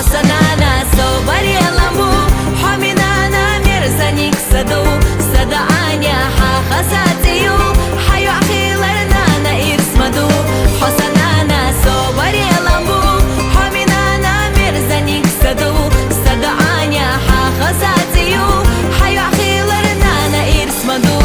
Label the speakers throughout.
Speaker 1: حسنانا صوبري لمبو حمينانا مرزانيك سدو صدعانيا حخساتيو حيو عقيلرنا نايرس مدو حسنانا صوبري لمبو حمينانا مرزانيك سدو صدعانيا حخساتيو حيو عقيلرنا نايرس مدو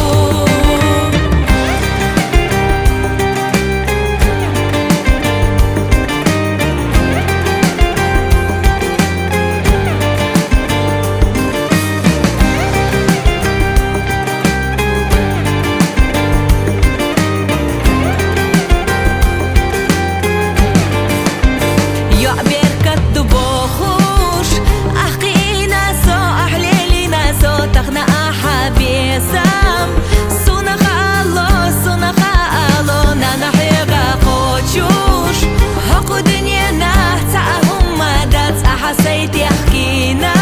Speaker 1: حسيت يحكينا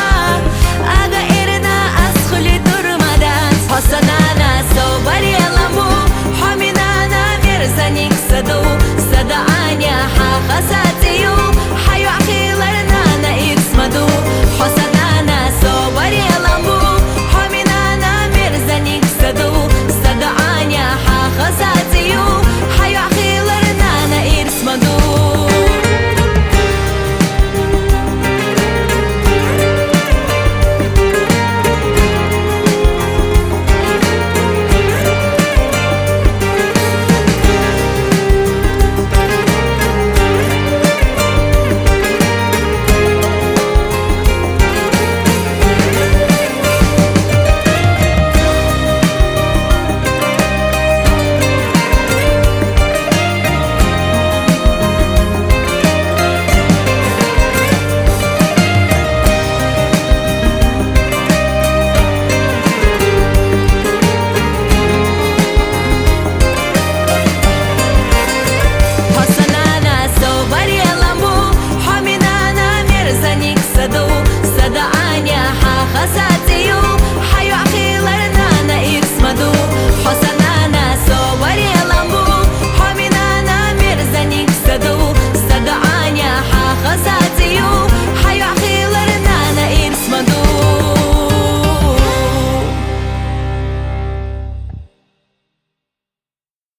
Speaker 1: أغيرنا أسخلي ترمدان حسنانا صوبري لمبو حمينانا مرزانيك سدو صدعانيا حخسا